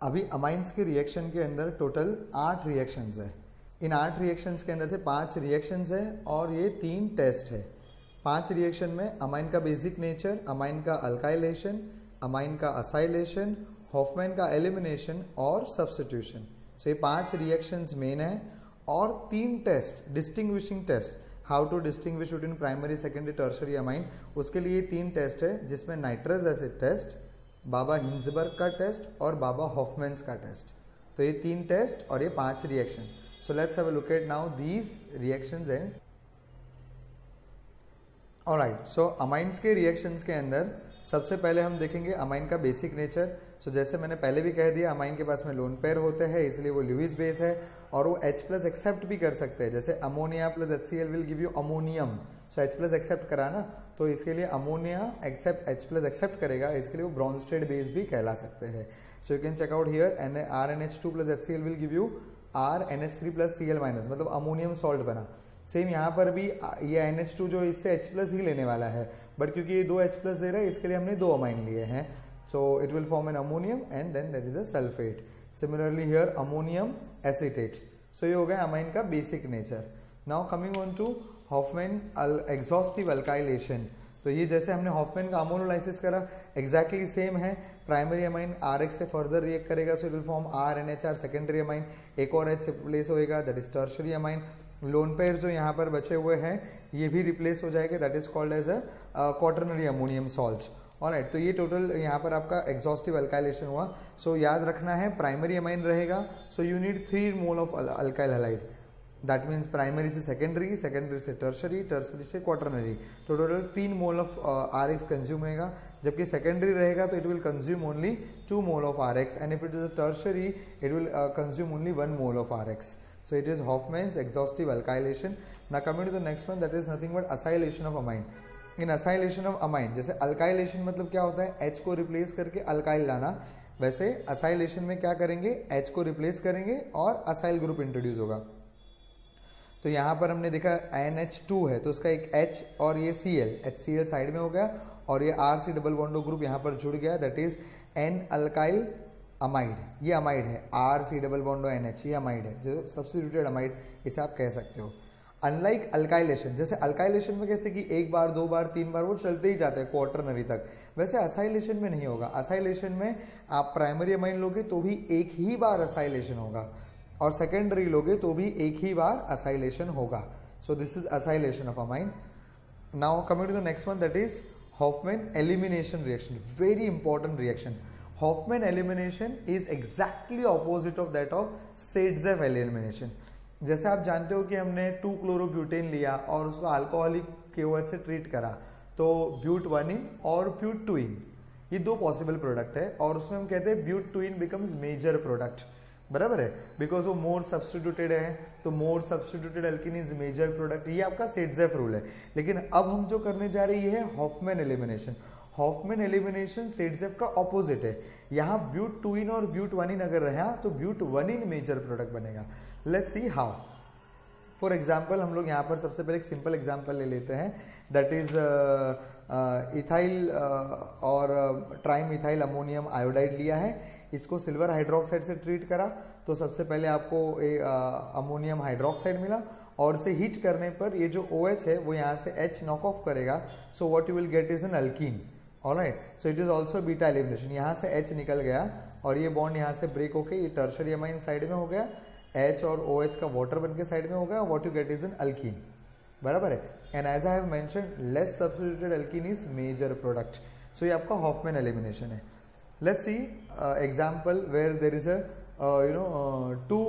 अभी अमाइंस के रिएक्शन के अंदर टोटल 8 रिएक्शंस है। इन 8 रिएक्शंस के अंदर से 5 रिएक्शंस है और ये 3 टेस्ट है। 5 रिएक्शन में अमाइन का बेसिक नेचर, अमाइन का अल्काइलेशन, अमाइन का असाइलेशन, हॉफमैन का एलिमिनेशन और सब्स्टिट्यूशन। सो ये 5 रिएक्शंस मेन है और 3 test, distinguishing test, how to distinguish between primary, secondary, tertiary amine, उसके लिए 3 टेस्ट है, जिसमें नाइट्रस एसिड टेस्ट, बाबा हिंजबर्ग का टेस्ट और बाबा हॉफमैन्स का टेस्ट। तो ये 3 टेस्ट और ये 5 reaction. So let's have a look at now these reactions and alright. So amines के रिएक्शंस के अंदर सबसे पहले हम देखेंगे अमाइन का बेसिक नेचर। सो जैसे मैंने पहले भी कह दिया, अमाइन के पास में लोन पेयर होते हैं, इसलिए वो ल्यूइस बेस है और वो H+ एक्सेप्ट भी कर सकते हैं। जैसे ammonia plus HCl will give you ammonium, so H+ accept करा ना, तो इसके लिए अमोनिया एक्सेप्ट H+ एक्सेप्ट करेगा, इसके लिए वो ब्रॉन्स्टेड बेस भी कहला सकते हैं। So you can check out here, RNH2 plus HCl will give you RNH3 plus Cl minus, मतलब अमोनियम सॉल्ट बना। सेम यहाँ पर भी ये NH2 जो इससे H+ ही लेने वाला है, बट क्योंकि ये 2 H+ दे रहा है, इसके लिए हमने 2 अमाइन लिए हैं। So it will form an ammonium and then there is a sulphate. Similarly here ammonium acetate. So ये हो गया अमाइन का basic nature. Now coming on to Hofmann exhaustive alkylation. तो ये जैसे हमने हॉफमैन का अमोनोलाइसिस करा, एग्जैक्टली सेम है। प्राइमरी अमाइन RX से फर्दर रिएक्ट करेगा, so it will form RNHR। Secondary amine एक और H से रिप्लेस होएगा, that is tertiary amine. Lone pair जो यहाँ पर बचे हुए हैं ये भी रिप्लेस हो जाएगा, that is called as a quaternary ammonium salt. Alright, तो ये टोटल यहाँ पर आपका एग्जॉस्टिव अल्काइलेशन हुआ। सो याद रखना है प्राइमरी अमाइन रहेगा, so you need 3 mole of alkyl halide, that means primary से सेकेंडरी, सेकेंडरी से टर्शरी, टर्शरी से क्वाटरनरी, तो total 3 mole of RX consume होगा। जबकि सेकेंडरी रहेगा तो it will consume only 2 mole of RX, and if it is a tertiary it will consume only 1 mole of RX. So it is Hofmann's exhaustive alkylation. Now coming to the next one, that is nothing but acylation of amine. In acylation of amine, जैसे alkylation मतलब क्या होता है, H को replace करके alkyl लाना, वैसे acylation में क्या करेंगे, H को रिप्लेस करेंगे और असाइल ग्रुप इंट्रोड्यूस होगा। तो यहाँ पर हमने देखा NH2 है, तो उसका एक H और ये Cl, HCl साइड में हो गया और ये RC डबल बॉन्डो ग्रुप यहाँ पर जुड़ गया, that is N alkyl amide. ये अमाइड है, RC डबल बॉन्डो NH, ये अमाइड है, जो सब्स्टिट्यूटेड अमाइड इसे आप कह सकते हो। अनलाइक अल्काइलेशन, जैसे अल्काइलेशन में कैसे कि 1 बार 2 बार 3 बार वो चलते ही जाते हैं क्वार्टरनरी तक, वैसे असाइलेशन में नहीं होगा। असाइलेशन में आप प्राइमरी अमाइन लोगे तो भी एक ही बार असाइलेशन होगा और सेकेंडरी लोगे तो भी एक ही बार असाइलेशन होगा। So this is acylation of amine. Now coming to the next one, that is Hofmann elimination reaction, very important reaction. Hofmann elimination is exactly opposite of that of Sedzev elimination। जैसे आप जानते हो कि हमने 2-chlorobutyne लिया और उसको alcoholic KOH से ट्रीट करा, तो ब्यूट-1-इन और ब्यूट-2-इन ये 2 पॉसिबल प्रोडक्ट है और उसमें हम कहते हैं ब्यूट-2-इन बिकम्स मेजर प्रोडक्ट, बराबर है, बिकॉज वो मोर सब्स्टिट्यूटेड है, तो more substituted alkene is major product. ये आपका सेडजेफ रूल है। लेकिन अब हम जो करने जा रहे हैं Hofmann elimination. Hofmann elimination Saytzeff का ऑपोजिट है। यहाँ ब्यूट-2-इन और ब्यूट-1-इन अगर रहा तो ब्यूट-1-इन मेजर प्रोडक्ट बनेगा। Let's see how. For example हम लोग यहाँ पर सबसे पहले एक सिंपल एग्जाम्पल ले लेते हैं, दैट इज इथाइल और ट्राइमिथाइल अमोनियम आयोडाइड लिया है, इसको सिल्वर हाइड्रोक्साइड से ट्रीट करा, तो सबसे पहले आपको अमोनियम हाइड्रोक्साइड मिला और इसे हीट करने पर ये जो OH है वो यहाँ से H नॉक ऑफ करेगा, so what you will get is an alkyne. Alright, so it is also beta elimination. यहाँ से H निकल गया और ये बॉन्ड यहाँ से ब्रेक होके ये टर्शरी अमाइन साइड में हो गया, H और OH का वाटर बन के साइड में हो गया, what you get is an alkene, बराबर है। And as I have mentioned, less substituted alkene is major product. So ये आपका हॉफमैन एलिमिनेशन है। Let's see example where there is a 2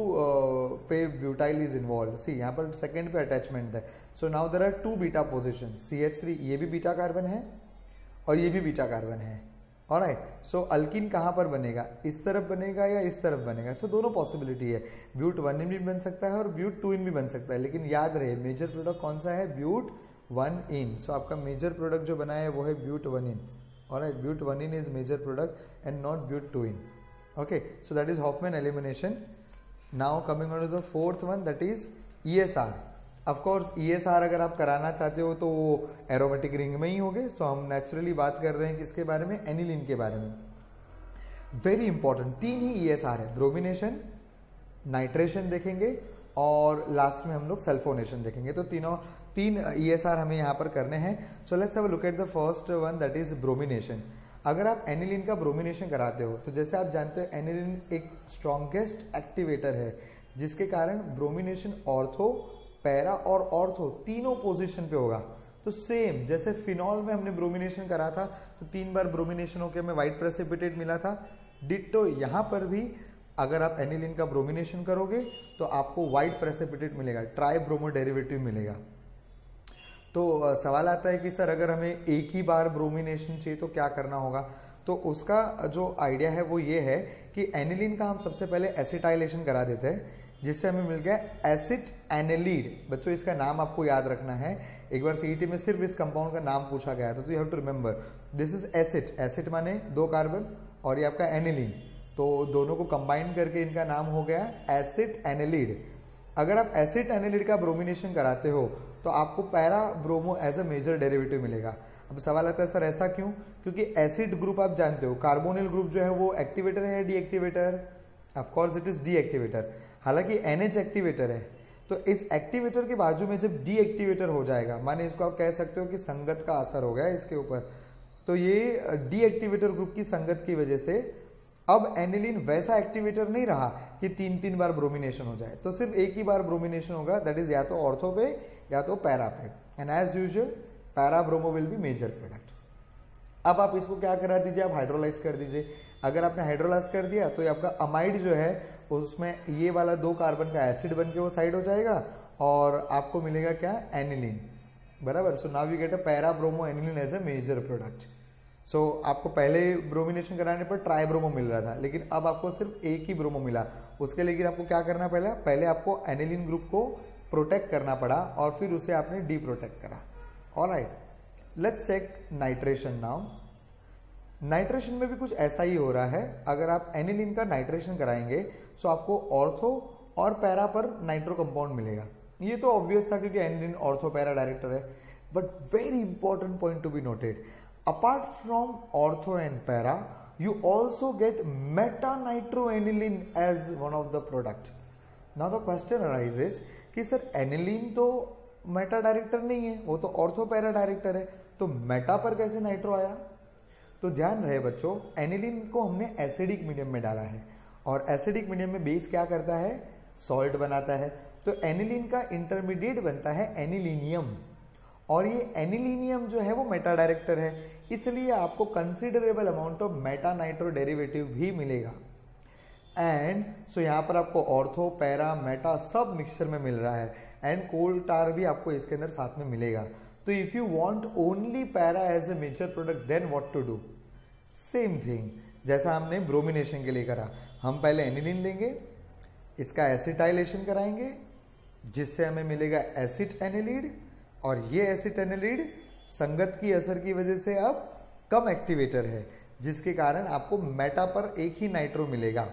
butyl is involve. See यहाँ पर second पे attachment है, so now there are 2 beta position, CH3 ये भी beta carbon है और ये भी बीटा कार्बन है। ऑलराइट, सो अल्कीन कहाँ पर बनेगा, इस तरफ बनेगा या इस तरफ बनेगा, सो दोनों पॉसिबिलिटी है, ब्यूट-1-इन भी बन सकता है और ब्यूट-2-इन भी बन सकता है, लेकिन याद रहे मेजर प्रोडक्ट कौन सा है, ब्यूट-1-इन। सो आपका मेजर प्रोडक्ट जो बना है वो है but one ene. Alright, but one ene is major product and not but two ene. Okay, so that is Hofmann elimination. Now coming on to the fourth one, that is ESR. Of course ESR अगर आप कराना चाहते हो तो वो एरोमेटिक रिंग में ही होंगे, सो हम नेचुरली बात कर रहे हैं किसके बारे में, एनिलीन के बारे में। वेरी इंपॉर्टेंट, 3 ही ESR है, ब्रोमिनेशन, नाइट्रेशन देखेंगे और लास्ट में हम लोग सल्फोनेशन देखेंगे। तो तीन ESR हमें यहाँ पर करने हैं। So let's have a look at the first one, that is bromination. अगर आप एनिलीन का ब्रोमिनेशन कराते हो तो जैसे आप जानते हो एनिलीन एक स्ट्रॉन्गेस्ट एक्टिवेटर है, जिसके कारण ब्रोमिनेशन ऑर्थो, पैरा और ऑर्थो तीनों पोजीशन पे होगा। तो सेम जैसे फिनॉल में हमने ब्रोमिनेशन करा था तो 3 बार ब्रोमिनेशन होकर हमें व्हाइट प्रेसिपिटेट मिला था, डिट्टो यहाँ पर भी अगर आप एनिलीन का ब्रोमिनेशन करोगे तो आपको व्हाइट प्रेसिपिटेट मिलेगा, ट्राई ब्रोमो डेरिवेटिव मिलेगा। तो सवाल आता है कि सर अगर हमें एक ही बार ब्रोमिनेशन चाहिए तो क्या करना होगा? तो उसका जो आइडिया है वो ये है कि एनिलीन का हम सबसे पहले एसिटाइलेशन करा देते हैं, जिससे हमें मिल गया एसिट एनिलीड। बच्चों इसका नाम आपको याद रखना है, एक बार सीईटी में सिर्फ इस कंपाउंड का नाम पूछा गया था, तो you have to remember this is acid. Acid माने 2 कार्बन और ये आपका एनिलीन, तो दोनों को कंबाइन करके इनका नाम हो गया एसिड एनिलीड। अगर आप एसिड एनिलीड का ब्रोमिनेशन कराते हो तो आपको para bromo as a major derivative मिलेगा। अब सवाल आता है सर ऐसा क्यों? क्योंकि एसिड ग्रुप आप जानते हो, कार्बोनिल ग्रुप जो है वो एक्टिवेटर है, deactivator? Of course it is deactivator. हालांकि NH एक्टिवेटर है, तो इस एक्टिवेटर के बाजू में जब डीएक्टिवेटर हो जाएगा, माने इसको आप कह सकते हो कि संगत का असर हो गया इसके ऊपर, तो ये डीएक्टिवेटर ग्रुप की संगत की वजह से अब एनिलीन वैसा एक्टिवेटर नहीं रहा कि 3 बार ब्रोमिनेशन हो जाए, तो सिर्फ एक ही बार ब्रोमिनेशन होगा, दैट इज या तो ऑर्थो पे या तो पैरा पे। And as usual para bromo will be major product. अब आप इसको क्या करा दीजिए, आप हाइड्रोलाइज कर दीजिए। अगर आपने हाइड्रोलाइज कर दिया तो ये आपका अमाइड जो है उसमें ये वाला 2 कार्बन का एसिड बन के वो साइड हो जाएगा और आपको मिलेगा क्या, एनिलीन, बराबर। So now we get a para bromo aniline as a major product. So आपको पहले ब्रोमिनेशन कराने पर ट्राई ब्रोमो मिल रहा था, लेकिन अब आपको सिर्फ एक ही ब्रोमो मिला। उसके लिए आपको क्या करना पड़ा? पहले आपको एनिलीन ग्रुप को प्रोटेक्ट करना पड़ा और फिर उसे आपने डी प्रोटेक्ट करा। Alright, let's check nitration now. Nitration में भी कुछ ऐसा ही हो रहा है। अगर आप एनिलीन का नाइट्रेशन कराएंगे तो आपको ऑर्थो और पैरा पर नाइट्रो कंपाउंड मिलेगा। ये तो ऑब्वियस था क्योंकि एनिलीन ऑर्थो पैरा डायरेक्टर है, but very important point to be noted, apart from ortho and para you also get meta nitroaniline as one of the product. Now the question arises कि sir aniline तो Meta director नहीं है, वो तो ortho para director है, तो Meta पर कैसे नाइट्रो आया? तो ध्यान रहे बच्चों, एनिलीन को हमने एसिडिक मीडियम में डाला है और एसिडिक मीडियम में बेस क्या करता है, सॉल्ट बनाता है। तो एनिलीन का इंटरमीडिएट बनता है एनिलीनियम, और ये एनिलीनियम जो है वो मेटा डायरेक्टर है, इसलिए आपको considerable amount of Meta nitro derivative भी मिलेगा। एंड सो यहाँ पर आपको ऑर्थो पैरा मेटा सब मिक्सचर में मिल रहा है, एंड कोल टार भी आपको इसके अंदर साथ में मिलेगा। तो if you want only para as a major product then what to do, same thing जैसा हमने ब्रोमिनेशन के लिए करा, हम पहले एनिलीन लेंगे, इसका एसिटाइलेशन कराएंगे जिससे हमें मिलेगा एसिड एनिलीड, और ये एसिड एनिलीड संगत की असर की वजह से अब कम एक्टिवेटर है, जिसके कारण आपको मेटा पर एक ही नाइट्रो मिलेगा।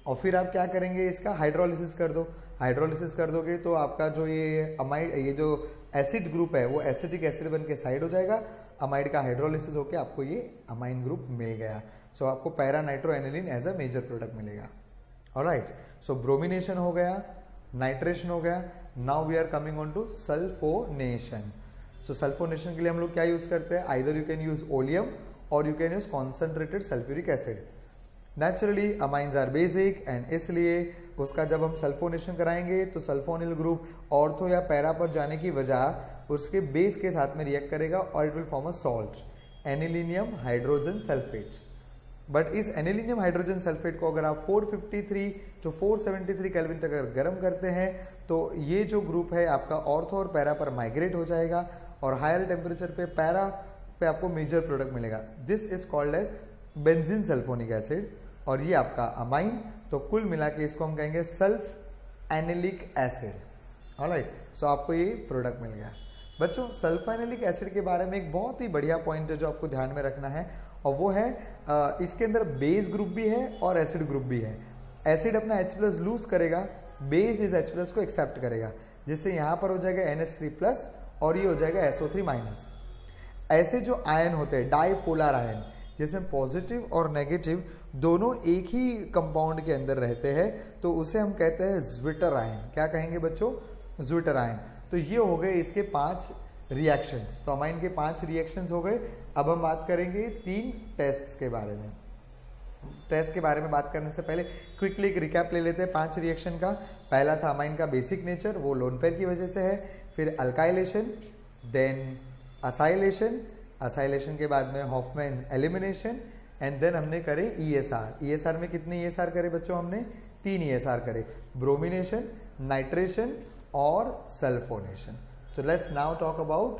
और फिर आप क्या करेंगे, इसका हाइड्रोलिसिस कर दो। हाइड्रोलिसिस कर दोगे तो आपका जो ये अमाइड, ये जो एसिड ग्रुप है वो एसिटिक एसिड बन के साइड हो जाएगा, अमाइड का हाइड्रोलिसिस होकर आपको ये अमाइन ग्रुप मिल गया। सो आपको para nitro aniline as a major product मिलेगा। ऑलराइट, सो ब्रोमिनेशन हो गया, नाइट्रेशन हो गया। Now we are coming on to sulphonation. So sulphonation के लिए हम लोग क्या यूज करते हैं, either you can use oleum और you can use concentrated sulphuric acid. Naturally amines are basic, and इसलिए उसका जब हम सल्फोनेशन कराएंगे तो सल्फोनिल ग्रुप ऑर्थो या पैरा पर जाने की वजह उसके बेस के साथ में रिएक्ट करेगा और it will form a salt, anilinium hydrogen sulphate. But इस एनिलीनियम हाइड्रोजन सल्फेट को अगर आप 453 to 473 केल्विन तक अगर गर्म करते हैं तो ये जो ग्रुप है आपका ऑर्थो और पैरा पर माइग्रेट हो जाएगा और हायर टेम्परेचर पे पैरा पे आपको मेजर प्रोडक्ट मिलेगा। This is called as benzene sulphonic acid, और ये आपका अमाइन। तो कुल मिला के इसको हम कहेंगे सल्फ एनिलिक एसिड। ऑलराइट, सो आपको ये प्रोडक्ट मिल गया। बच्चों सल्फोनिलिक एसिड के बारे में एक बहुत ही बढ़िया पॉइंट है जो आपको ध्यान में रखना है, और वो है इसके अंदर बेस ग्रुप भी है और एसिड ग्रुप भी है। एसिड अपना H+ लूज करेगा, बेस इस H+ को एक्सेप्ट करेगा, जिससे यहाँ पर हो जाएगा NH3+ और ये हो जाएगा SO3-। ऐसे जो आयन होते हैं डाइपोलर आयन, जिसमें पॉजिटिव और नेगेटिव दोनों एक ही कंपाउंड के अंदर रहते हैं, तो उसे हम कहते हैं ज्विटर आयन। क्या कहेंगे बच्चों? Zwitter ion. तो ये हो गए इसके 5 रिएक्शंस। तो अमाइन के 5 रिएक्शंस हो गए। अब हम बात करेंगे 3 टेस्ट्स के बारे में। टेस्ट के बारे में बात करने से पहले क्विकली एक रिकैप ले लेते हैं 5 रिएक्शन का। पहला था अमाइन का बेसिक नेचर, वो लोन पेयर की वजह से है। फिर अल्काइलेशन, देन असाइलेशन, असाइलेशन के बाद में हॉफमैन एलिमिनेशन, एंड देन हमने करे ESR। ESR में कितने ESR करे बच्चों? हमने 3 ESR करे, ब्रोमिनेशन, नाइट्रेशन और sulphonation. So let's now talk about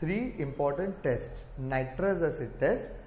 3 important tests. Nitrous acid test,